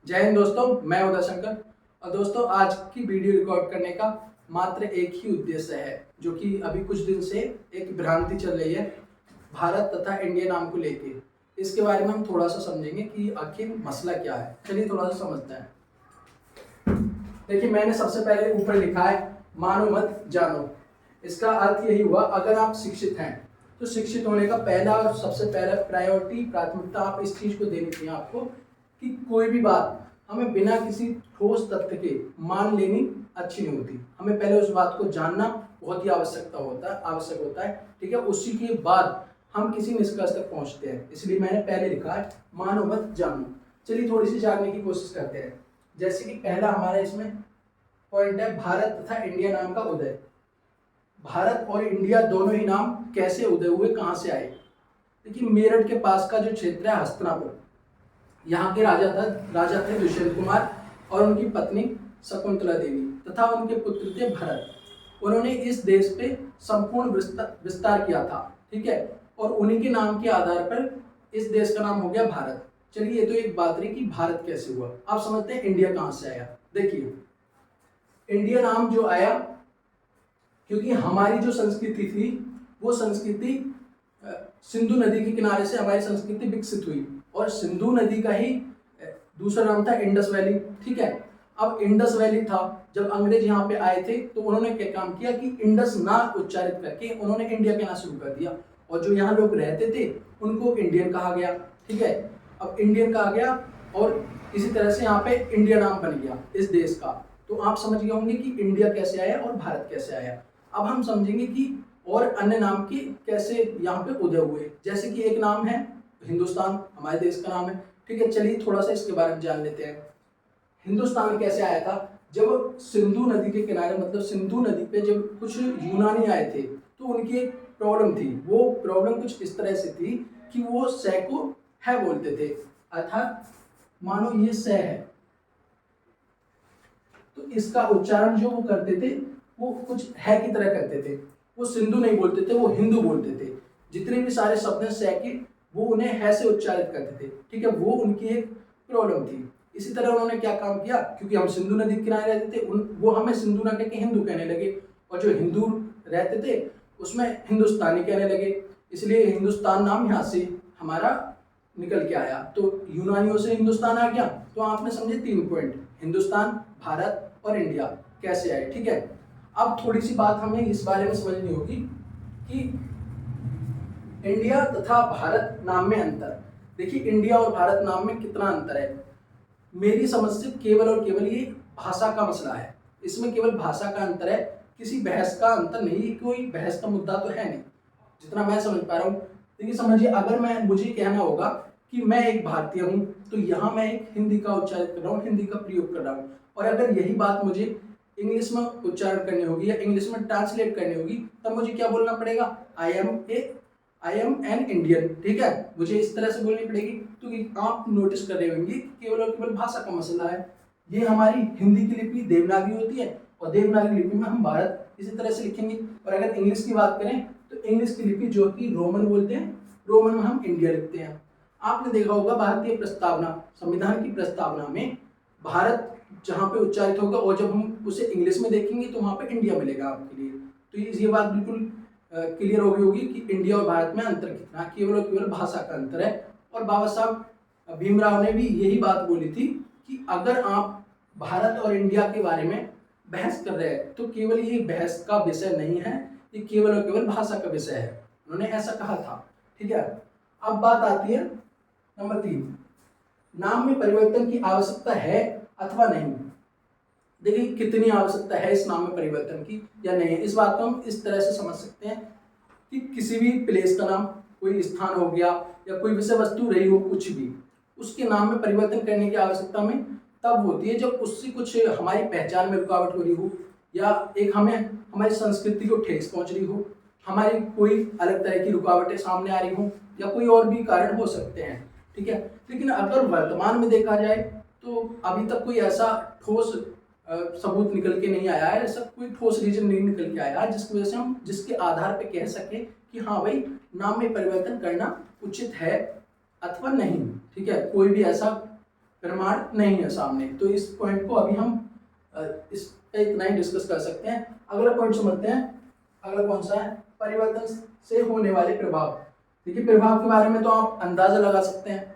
जय हिंद दोस्तों, मैं उदय शंकर। और दोस्तों, आज की वीडियो रिकॉर्ड करने का मात्र एक ही उद्देश्य है, जो कि अभी कुछ दिन से एक भ्रांति चल रही है भारत तथा इंडिया नाम को लेके। इसके बारे में हम थोड़ा सा समझेंगे कि आखिर मसला क्या है। चलिए थोड़ा सा समझते हैं। देखिए, मैंने सबसे पहले ऊपर लिखा है मानो मत जानो। इसका अर्थ यही हुआ, अगर आप शिक्षित हैं तो शिक्षित होने का पहला और सबसे पहला प्रायोरिटी, प्राथमिकता आप इस चीज को देनी चाहिए आपको कि कोई भी बात हमें बिना किसी ठोस तथ्य के मान लेनी अच्छी नहीं होती। हमें पहले उस बात को जानना बहुत ही आवश्यक होता है। ठीक है, उसी के बाद हम किसी निष्कर्ष तक पहुंचते हैं। इसलिए मैंने पहले लिखा है मानो मत जानो। चलिए थोड़ी सी जानने की कोशिश करते हैं। जैसे कि पहला हमारा इसमें पॉइंट है भारत तथा इंडिया नाम का उदय। भारत और इंडिया दोनों ही नाम कैसे उदय हुए, कहां से आए? देखिए, मेरठ के पास का जो क्षेत्र है हस्तिनापुर, यहाँ के राजा थे दुष्यंत कुमार और उनकी पत्नी शकुंतला देवी तथा उनके पुत्र थे भरत। उन्होंने इस देश पे संपूर्ण विस्तार किया था। ठीक है, और उन्हीं के नाम के आधार पर इस देश का नाम हो गया भारत। चलिए, ये तो एक बात रही कि भारत कैसे हुआ। आप समझते हैं इंडिया कहां से आया। देखिए, इंडिया नाम जो आया, क्योंकि हमारी जो संस्कृति थी वो संस्कृति सिंधु नदी के किनारे से हमारी संस्कृति विकसित हुई, और सिंधु नदी का ही दूसरा नाम था इंडस वैली। ठीक है, अब इंडस वैली था, जब अंग्रेज यहाँ पे आए थे तो उन्होंने क्या काम किया कि इंडस ना उच्चारित करके उन्होंने इंडिया कहना शुरू कर दिया, और जो यहाँ लोग रहते थे उनको इंडियन कहा गया। ठीक है, अब इंडियन कहा गया और इसी तरह से यहाँ पे इंडिया नाम बन गया इस देश का। तो आप समझ गए होंगे कि इंडिया कैसे आया और भारत कैसे आया। अब हम समझेंगे कि और अन्य नाम के कैसे यहाँ पे उदय हुए। जैसे कि एक नाम है हिंदुस्तान, हमारे देश का नाम है। ठीक है, चलिए थोड़ा सा इसके बारे में जान लेते हैं। हिंदुस्तान कैसे आया था? जब सिंधु नदी के किनारे, मतलब सिंधु नदी पे जब कुछ यूनानी आए थे तो उनकी एक प्रॉब्लम थी। वो प्रॉब्लम कुछ इस तरह से थी कि वो सै को है बोलते थे, अर्थात मानो ये सै है तो इसका उच्चारण जो वो करते थे वो कुछ है की तरह करते थे। वो सिंधु नहीं बोलते थे, वो हिंदू बोलते थे। जितने भी सारे शब्द हैं सै के, वो उन्हें है से उच्चारित करते थे। ठीक है, वो उनकी एक प्रॉब्लम थी। इसी तरह उन्होंने क्या काम किया, क्योंकि हम सिंधु नदी के किनारे रहते थे, वो हमें सिंधु ना कहकर हिंदू कहने लगे, और जो हिंदू रहते थे उसमें हिंदुस्तानी कहने लगे। इसलिए हिंदुस्तान नाम यहाँ से हमारा निकल के आया। तो यूनानियों से हिंदुस्तान आ गया। तो आपने समझे 3 पॉइंट, हिंदुस्तान, भारत और इंडिया कैसे आए। ठीक है, अब थोड़ी सी बात हमें इस बारे में समझनी होगी कि इंडिया तथा भारत नाम में अंतर। देखिए, इंडिया और भारत नाम में कितना अंतर है। मेरी समझ से केवल और केवल ये भाषा का मसला है। इसमें केवल भाषा का अंतर है, किसी बहस का अंतर नहीं। कोई बहस का मुद्दा तो है नहीं, जितना मैं समझ पा रहा हूँ। देखिए समझिए, अगर मुझे कहना होगा कि मैं एक भारतीय हूँ, तो यहाँ मैं एक हिंदी का उच्चारित कर रहा हूँ, हिंदी का प्रयोग कर रहा हूँ। और अगर यही बात मुझे इंग्लिश में उच्चारण करनी होगी या इंग्लिश में ट्रांसलेट करनी होगी, तब मुझे क्या बोलना पड़ेगा? I am an Indian. ठीक है, मुझे इस तरह से बोलनी पड़ेगी। तो आप नोटिस कर रहे होंगे केवल और केवल भाषा का मसला है। ये हमारी हिंदी की लिपि देवनागरी होती है, और देवनागरी लिपि में हम भारत इसी तरह से लिखेंगे। और अगर इंग्लिश की बात करें तो इंग्लिश की लिपि जो कि रोमन बोलते हैं, रोमन में हम इंडिया लिखते हैं। आपने देखा होगा भारतीय प्रस्तावना, संविधान की प्रस्तावना में भारत जहाँ पे उच्चारित होगा, और जब हम उसे इंग्लिश में देखेंगे तो वहाँ पे इंडिया मिलेगा आपके लिए। तो ये बात बिल्कुल क्लियर हो गई होगी कि इंडिया और भारत में अंतर कितना, केवल और केवल भाषा का अंतर है। और बाबा साहब भीमराव ने भी यही बात बोली थी कि अगर आप भारत और इंडिया के बारे में बहस कर रहे हैं तो केवल ये बहस का विषय नहीं है, ये केवल और केवल भाषा का विषय है। उन्होंने ऐसा कहा था। ठीक है, अब बात आती है नंबर 3, नाम में परिवर्तन की आवश्यकता है अथवा नहीं। देखिए, कितनी आवश्यकता है इस नाम में परिवर्तन की या नहीं है। इस बात को हम इस तरह से समझ सकते हैं कि किसी भी प्लेस का नाम, कोई स्थान हो गया या कोई विषय वस्तु रही हो, कुछ भी, उसके नाम में परिवर्तन करने की आवश्यकता में तब होती है जब उससे कुछ हमारी पहचान में रुकावट हो रही हो, या एक हमें हमारी संस्कृति को ठेस पहुंच रही हो, हमारी कोई अलग तरह की रुकावटें सामने आ रही हो, या कोई और भी कारण हो सकते हैं। ठीक है, लेकिन अगर वर्तमान में देखा जाए तो अभी तक कोई ऐसा ठोस सबूत निकल के नहीं आया है, ऐसा कोई ठोस रीजन नहीं निकल के आया है जिसकी वजह से हम जिसके आधार पे कह सके कि हाँ भाई, नाम में परिवर्तन करना उचित है अथवा नहीं। ठीक है, कोई भी ऐसा प्रमाण नहीं है सामने। तो इस पॉइंट को अभी हम इस पे इतना ही डिस्कस कर सकते हैं। अगला पॉइंट समझते हैं। अगला कौन सा है? परिवर्तन से होने वाले प्रभाव। देखिए प्रभाव के बारे में तो आप अंदाजा लगा सकते हैं।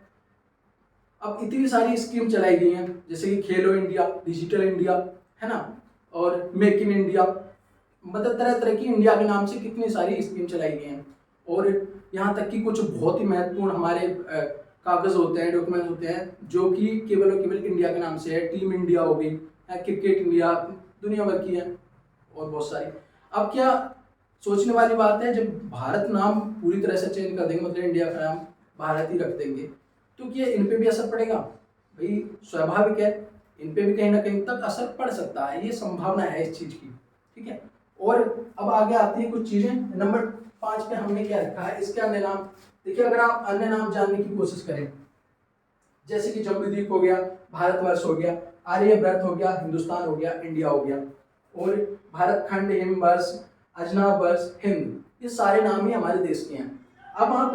अब इतनी सारी स्कीम चलाई गई हैं, जैसे कि खेलो इंडिया, डिजिटल इंडिया, है ना, और मेक इन इंडिया, मतलब तरह तरह की इंडिया के नाम से कितनी सारी स्कीम चलाई गई हैं। और यहाँ तक कि कुछ बहुत ही महत्वपूर्ण हमारे कागज होते हैं, डॉक्यूमेंट होते हैं, जो कि केवल और केवल इंडिया के नाम से है। टीम इंडिया हो गई, क्रिकेट इंडिया, दुनिया भर की है और बहुत सारी। अब क्या सोचने वाली बात है, जब भारत नाम पूरी तरह से चेंज कर देंगे, मतलब इंडिया का नाम भारत ही रख देंगे, तो क्या इन पे भी असर पड़ेगा? भाई स्वाभाविक है, इन पे भी कहीं ना कहीं तक असर पड़ सकता है, ये संभावना है इस चीज की, ठीक है। और अब आगे आती है कुछ चीजें। नंबर 5 पे हमने क्या रखा है, इसके अन्य नाम। देखिए अगर आप अन्य नाम जानने की कोशिश करें, जैसे कि जम्बूद्वीप हो गया, भारतवर्ष हो गया, आर्यव्रत हो गया, हिंदुस्तान हो गया, इंडिया हो गया, और भारत खंड, हिमवर्ष, अजनाब वर्ष, हिंद, ये सारे नाम ही हमारे देश के हैं। अब आप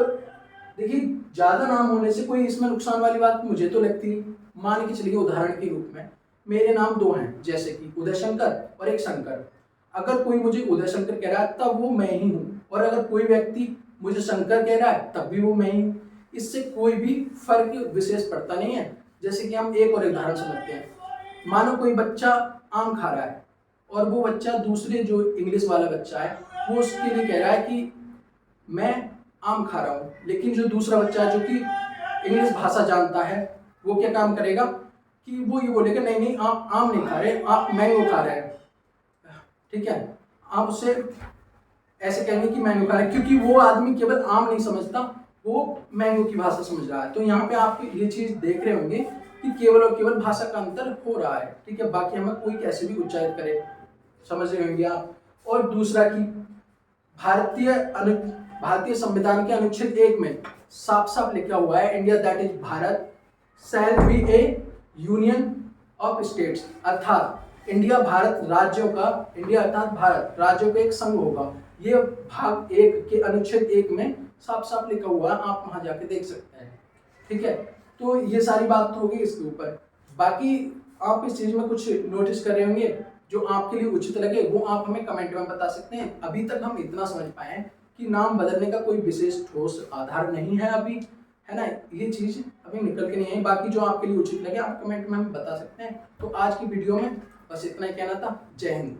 देखिए ज्यादा नाम होने से कोई इसमें नुकसान वाली बात मुझे तो लगती नहीं। मान के चलिए उदाहरण के रूप में मेरे नाम 2 हैं, जैसे कि उदय शंकर और एक शंकर। अगर कोई मुझे उदय शंकर कह रहा है तब वो मैं ही हूँ, और अगर कोई व्यक्ति मुझे शंकर कह रहा है तब भी वो मैं ही हूँ। इससे कोई भी फर्क विशेष पड़ता नहीं है। जैसे कि हम एक और उदाहरण समझते हैं। मानो कोई बच्चा आम खा रहा है और वो बच्चा दूसरे जो इंग्लिश वाला बच्चा है वो उसके लिए कह रहा है कि मैं आम खा रहा हूँ, लेकिन जो दूसरा बच्चा है जो कि इंग्लिश भाषा जानता है वो क्या काम करेगा कि वो ये बोलेगा नहीं नहीं आप आम नहीं खा रहे, आप मैंगो खा रहे हैं, ठीक है। आप उससे ऐसे कहेंगे कि मैंगो खा रहे हैं, क्योंकि वो आदमी केवल आम नहीं समझता, वो मैंगो की भाषा समझ रहा है। तो यहाँ पे आप ये चीज देख रहे होंगे कि केवल और केवल भाषा का अंतर हो रहा है, ठीक है। बाकी हमें कोई कैसे भी उच्चारित करे, समझ रहे होंगे आप। और दूसरा कि भारतीय संविधान के अनुच्छेद 1 में साफ साफ लिखा हुआ है, India that is Bharat shall be A union of states, अर्थात इंडिया भारत राज्यों का, इंडिया अर्थात भारत राज्यों का एक संघ होगा। ये भाग 1 के अनुच्छेद 1 में साफ साफ लिखा हुआ है, आप वहां जाके देख सकते हैं, ठीक है। तो ये सारी बात तो होगी इसके ऊपर। बाकी आप इस चीज में कुछ नोटिस कर रहे होंगे जो आपके लिए उचित लगे, वो आप हमें कमेंट में बता सकते हैं। अभी तक हम इतना समझ पाए हैं कि नाम बदलने का कोई विशेष ठोस आधार नहीं है अभी, है ना, ये चीज अभी निकल के नहीं आई। बाकी जो आपके लिए उचित लगे आप कमेंट में हमें बता सकते हैं। तो आज की वीडियो में बस इतना ही कहना था। जय हिंद।